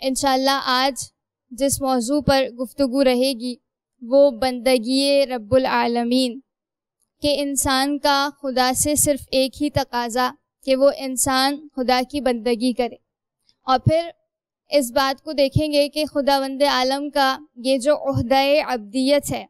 انشاءاللہ آج جس موضوع پر گفتگو رہے گی وہ بندگی رب العالمین، کہ انسان کا خدا سے صرف ایک ہی تقاضا کہ وہ انسان خدا کی بندگی کرے، اور پھر اس بات کو دیکھیں گے کہ خداوند عالم کا یہ جو عہدہ عبدیت ہے،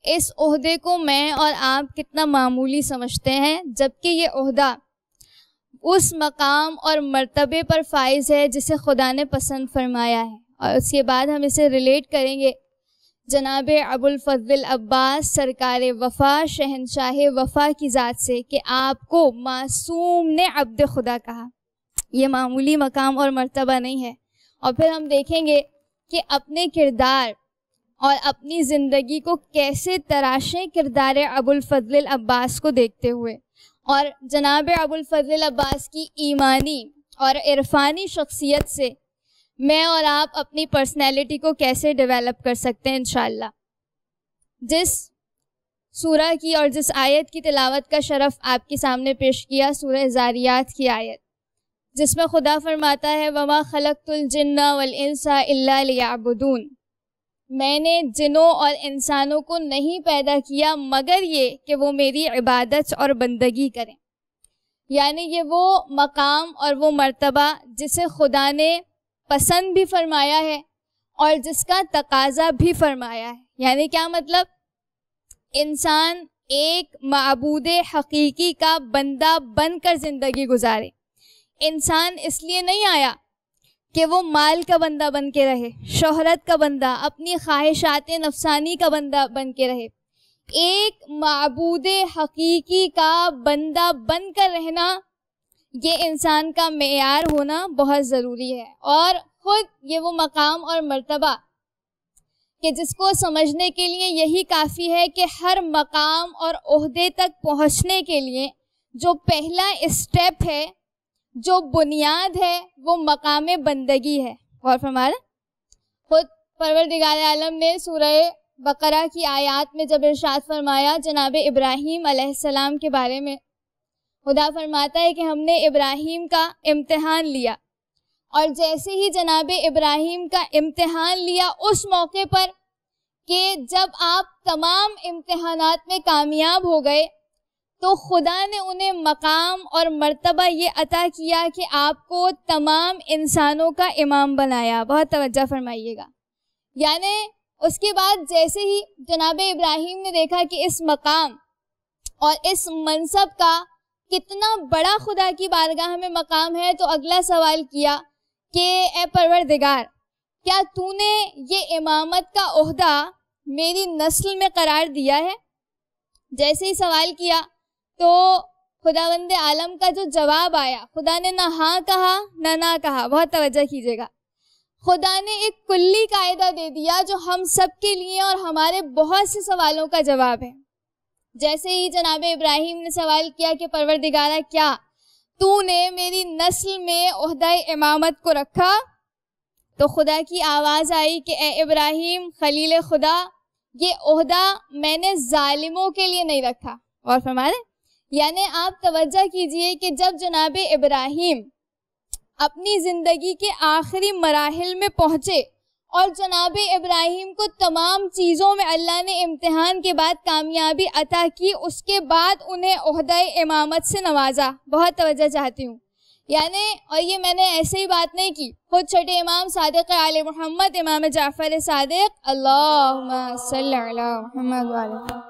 اس عہدے کو میں اور آپ کتنا معمولی سمجھتے ہیں، جبکہ یہ عہدہ اس مقام اور مرتبے پر فائز ہے جسے خدا نے پسند فرمایا ہے۔ اور اس کے بعد ہم اسے ریلیٹ کریں گے جناب ابو الفضل عباس سرکار وفا شہنشاہ وفا کی ذات سے، کہ آپ کو معصوم نے عبد خدا کہا۔ یہ معمولی مقام اور مرتبہ نہیں ہے۔ اور پھر ہم دیکھیں گے کہ اپنے کردار اور اپنی زندگی کو کیسے تراشیں کردار ابو الفضل عباس کو دیکھتے ہوئے، اور جناب ابو الفضل عباس کی ایمانی اور عرفانی شخصیت سے میں اور آپ اپنی پرسنالٹی کو کیسے ڈیولپ کر سکتے ہیں انشاءاللہ۔ جس سورہ کی اور جس آیت کی تلاوت کا شرف آپ کے سامنے پیش کیا، سورہ زاریات کی آیت، جس میں خدا فرماتا ہے وَمَا خَلَقْتُ الْجِنَّ وَالْإِنسَ إِلَّا لِيَعْبُدُونَ، میں نے جنوں اور انسانوں کو نہیں پیدا کیا مگر یہ کہ وہ میری عبادت اور بندگی کریں۔ یعنی یہ وہ مقام اور وہ مرتبہ جسے خدا نے پسند بھی فرمایا ہے اور جس کا تقاضا بھی فرمایا ہے۔ یعنی کیا مطلب؟ انسان ایک معبود حقیقی کا بندہ بن کر زندگی گزارے۔ انسان اس لیے نہیں آیا کہ وہ مال کا بندہ بن کے رہے، شہرت کا بندہ، اپنی خواہشات نفسانی کا بندہ بن کے رہے۔ ایک معبود حقیقی کا بندہ بن کر رہنا، یہ انسان کا معیار ہونا بہت ضروری ہے۔ اور خود یہ وہ مقام اور مرتبہ کہ جس کو سمجھنے کے لیے یہی کافی ہے کہ ہر مقام اور عہدے تک پہنچنے کے لیے جو پہلا اسٹیپ ہے، جو بنیاد ہے، وہ مقام بندگی ہے۔ غور فرمائیں، خود پروردگار عالم نے سورہ بقرہ کی آیات میں جب ارشاد فرمایا جناب ابراہیم علیہ السلام کے بارے میں، خدا فرماتا ہے کہ ہم نے ابراہیم کا امتحان لیا، اور جیسے ہی جناب ابراہیم کا امتحان لیا اس موقع پر کہ جب آپ تمام امتحانات میں کامیاب ہو گئے تو خدا نے انہیں مقام اور مرتبہ یہ عطا کیا کہ آپ کو تمام انسانوں کا امام بنایا۔ بہت توجہ فرمائیے گا۔ یعنی اس کے بعد جیسے ہی جناب ابراہیم نے دیکھا کہ اس مقام اور اس منصب کا کتنا بڑا خدا کی بارگاہ میں مقام ہے، تو اگلا سوال کیا کہ اے پروردگار، کیا تو نے یہ امامت کا عہدہ میری نسل میں قرار دیا ہے؟ جیسے ہی سوال کیا تو خداوند عالم کا جو جواب آیا، خدا نے نہ ہاں کہا نہ کہا۔ بہت توجہ کیجیے گا، خدا نے ایک کلی قاعدہ دے دیا جو ہم سب کے لیے اور ہمارے بہت سے سوالوں کا جواب ہے۔ جیسے ہی جناب ابراہیم نے سوال کیا کہ پروردگارہ، کیا تو نے میری نسل میں عہدہ امامت کو رکھا؟ تو خدا کی آواز آئی کہ اے ابراہیم خلیل خدا، یہ عہدہ میں نے ظالموں کے لیے نہیں رکھا۔ اور فرمائے، یعنی آپ توجہ کیجئے کہ جب جناب ابراہیم اپنی زندگی کے آخری مراحل میں پہنچے اور جناب ابراہیم کو تمام چیزوں میں اللہ نے امتحان کے بعد کامیابی عطا کی، اس کے بعد انہیں عہدہ امامت سے نوازا۔ بہت توجہ چاہتی ہوں۔ یعنی اور یہ میں نے ایسے ہی بات نہیں کی، خود چھٹے امام صادق آل محمد امام جعفر صادق، اللہم صلی علی محمد وعلی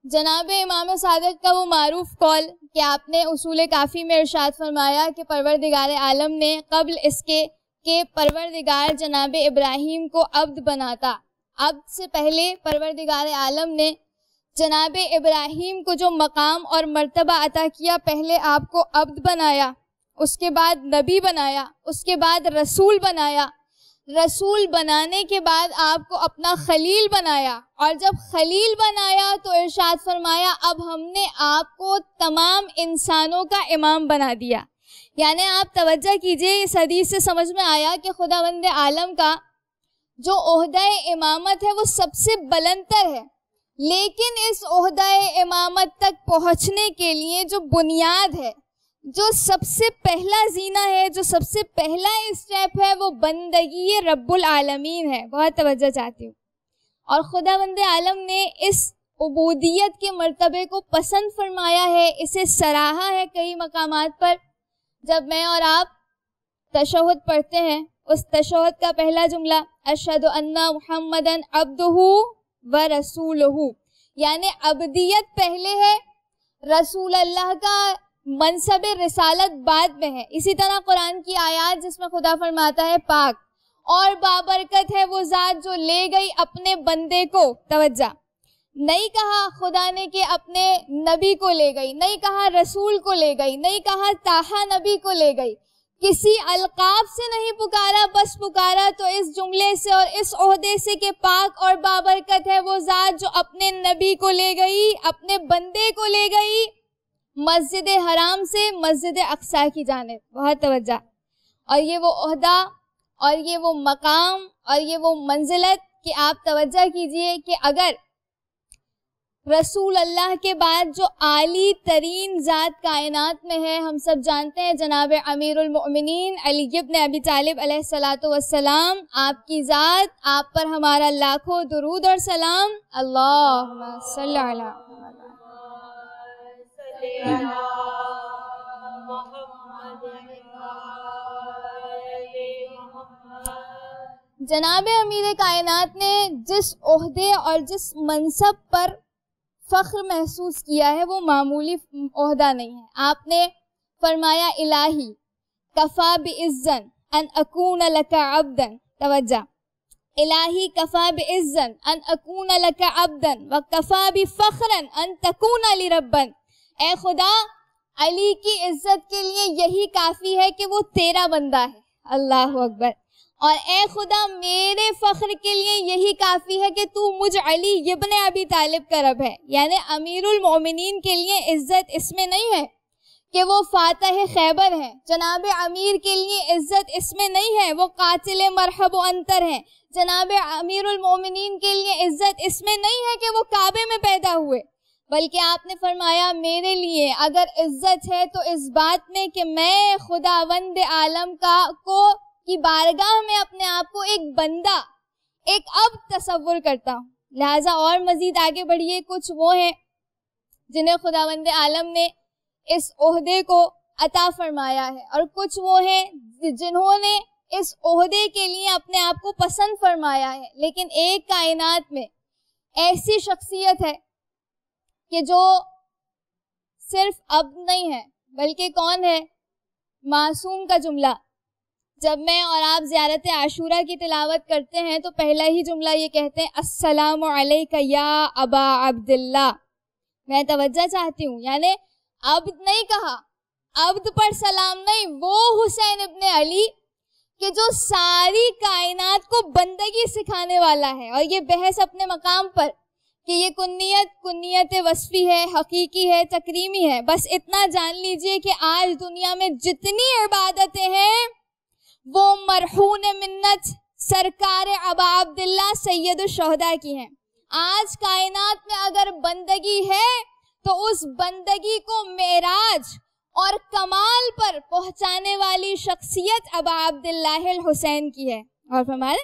جناب امام صادق کا وہ معروف قول کہ آپ نے اصول کافی میں ارشاد فرمایا کہ پروردگار عالم نے قبل اس کے کہ پروردگار جناب ابراہیم کو عبد بناتا، عبد سے پہلے پروردگار عالم نے جناب ابراہیم کو جو مقام اور مرتبہ عطا کیا، پہلے آپ کو عبد بنایا، اس کے بعد نبی بنایا، اس کے بعد رسول بنایا، رسول بنانے کے بعد آپ کو اپنا خلیل بنایا، اور جب خلیل بنایا تو ارشاد فرمایا اب ہم نے آپ کو تمام انسانوں کا امام بنا دیا۔ یعنی آپ توجہ کیجئے، اس حدیث سے سمجھ میں آیا کہ خداوند عالم کا جو عہدہ امامت ہے وہ سب سے بلند تر ہے، لیکن اس عہدہ امامت تک پہنچنے کے لیے جو بنیاد ہے، جو سب سے پہلا زینہ ہے، جو سب سے پہلا اسٹیپ ہے، وہ بندگی رب العالمین ہے. بہت توجہ چاہتی ہوں. اور خداوند عالم نے اس عبودیت کے مرتبے کو پسند فرمایا ہے، اسے سراہا ہے کئی مقامات پر. جب میں اور آپ تشہد پڑھتے ہیں، اس تشہد کا پہلا جملہ اشہد ان محمدن عبدہ و رسولہ، یعنی عبدیت پہلے ہے، رسول اللہ کا منصب رسالت بعد میں ہے. اسی طرح قرآن کی آیات جس میں خدا فرماتا ہے پاک اور بابرکت ہے وہ ذات جو لے گئی اپنے بندے کو. توجہ، نہیں کہا خدا نے کہ اپنے نبی کو لے گئی، نہیں کہا رسول کو لے گئی، نہیں کہا تاہا نبی کو لے گئی، کسی القاب سے نہیں پکارا، بس پکارا تو اس جملے سے اور اس عہدے سے کہ پاک اور بابرکت ہے وہ ذات جو اپنے نبی کو لے گئی، اپنے بندے کو لے گئی مسجد حرام سے مسجد اقصی کی جانب. بہت توجہ. اور یہ وہ عہدہ اور یہ وہ مقام اور یہ وہ منزلت کہ آپ توجہ کیجئے کہ اگر رسول اللہ کے بعد جو عالی ترین ذات کائنات میں ہے، ہم سب جانتے ہیں جناب امیر المؤمنین علی ابن ابی طالب علیہ الصلاۃ والسلام، آپ کی ذات، آپ پر ہمارا لاکھوں درود اور سلام. اللہم صلی علی جناب امیر کائنات نے جس عہدے اور جس منصب پر فخر محسوس کیا ہے وہ معمولی عہدہ نہیں ہے. آپ نے فرمایا الہی کفا بعزن ان اکون لک عبدا. توجہ، الہی کفا بعزن ان اکون لک عبدا وکفا بفخرا ان تکون لی ربا. اے خدا، علی کی عزت کے لیے یہی کافی ہے کہ وہ تیرا بندہ ہے. اللہ اکبر. اور اے خدا، میرے فخر کے لیے یہی کافی ہے کہ تو مجھ علی ابن ابی طالب کا رب ہے. یعنی امیر المومنین کے لیے عزت اس میں نہیں ہے کہ وہ فاتح خیبر ہیں. جناب امیر کے لیے عزت اس میں نہیں ہے وہ قاتل مرحب و انتر ہیں. جناب امیر المومنین کے لیے عزت اس میں نہیں ہے کہ وہ کعبے میں پیدا ہوئے، بلکہ آپ نے فرمایا میرے لیے اگر عزت ہے تو اس بات میں کہ میں خداوند عالم کی بارگاہ میں اپنے آپ کو ایک بندہ، ایک عبد تصور کرتا ہوں. لہٰذا اور مزید آگے بڑھیے. کچھ وہ ہیں جنہیں خداوند عالم نے اس عہدے کو عطا فرمایا ہے، اور کچھ وہ ہیں جنہوں نے اس عہدے کے لیے اپنے آپ کو پسند فرمایا ہے. لیکن ایک کائنات میں ایسی شخصیت ہے کہ جو صرف عبد نہیں ہے بلکہ کون ہے؟ معصوم کا جملہ. جب میں اور آپ زیارت عاشورہ کی تلاوت کرتے ہیں تو پہلا ہی جملہ یہ کہتے ہیں السلام علیک یا ابا عبداللہ. میں توجہ چاہتی ہوں، یعنی عبد نہیں کہا، عبد پر سلام نہیں، وہ حسین ابن علی کہ جو ساری کائنات کو بندگی سکھانے والا ہے. اور یہ بحث اپنے مقام پر کہ یہ کنیت وصفی ہے، حقیقی ہے، تکریمی ہے. بس اتنا جان لیجئے کہ آج دنیا میں جتنی عبادتیں ہیں وہ مرہون منت سرکار ابا عبداللہ سید الشہداء کی ہیں. آج کائنات میں اگر بندگی ہے تو اس بندگی کو معراج اور کمال پر پہنچانے والی شخصیت ابا عبداللہ الحسین کی ہے. اور فرمائے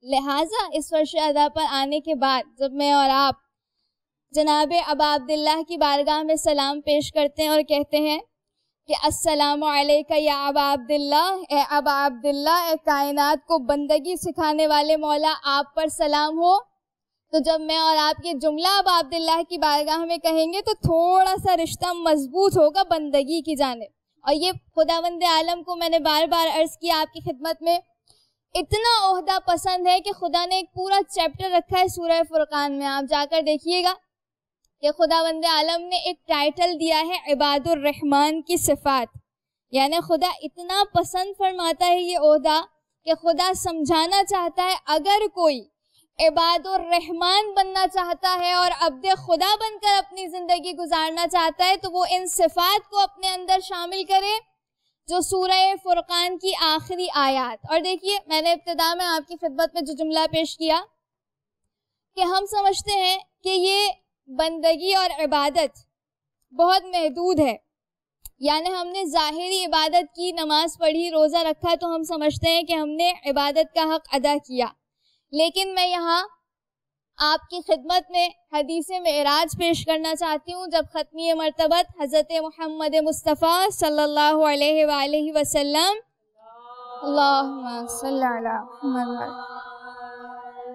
لہٰذا اس فرش ادا پر آنے کے بعد جب میں اور آپ جناب ابا عبداللہ کی بارگاہ میں سلام پیش کرتے ہیں اور کہتے ہیں کہ السلام علیکہ یا ابا عبداللہ، اے ابا عبداللہ، اے کائنات کو بندگی سکھانے والے مولا آپ پر سلام ہو، تو جب میں اور آپ یہ جملہ ابا عبداللہ کی بارگاہ میں کہیں گے تو تھوڑا سا رشتہ مضبوط ہوگا بندگی کی جانب. اور یہ خداوند عالم کو میں نے بار بار عرض کیا آپ کی خدمت میں، اتنا عہدہ پسند ہے کہ خدا نے ایک پورا چیپٹر رکھا ہے سورہ فرقان میں. آپ جا کر دیکھیے گا کہ خداوند عالم نے ایک ٹائٹل دیا ہے عباد الرحمن کی صفات. یعنی خدا اتنا پسند فرماتا ہے یہ عہدہ کہ خدا سمجھانا چاہتا ہے اگر کوئی عباد الرحمن بننا چاہتا ہے اور عبد خدا بن کر اپنی زندگی گزارنا چاہتا ہے تو وہ ان صفات کو اپنے اندر شامل کرے جو سورہ فرقان کی آخری آیات. اور دیکھیے میں نے ابتدا میں آپ کی خدمت میں جو جملہ پیش کیا کہ ہم سمجھتے ہیں کہ یہ بندگی اور عبادت بہت محدود ہے، یعنی ہم نے ظاہری عبادت کی، نماز پڑھی، روزہ رکھا تو ہم سمجھتے ہیں کہ ہم نے عبادت کا حق ادا کیا. لیکن میں یہاں آپ کی خدمت میں حدیث معراج پیش کرنا چاہتی ہوں، جب ختمی مرتبت حضرت محمد مصطفیٰ صلی اللہ علیہ وآلہ وسلم اللہم صلی علی محمد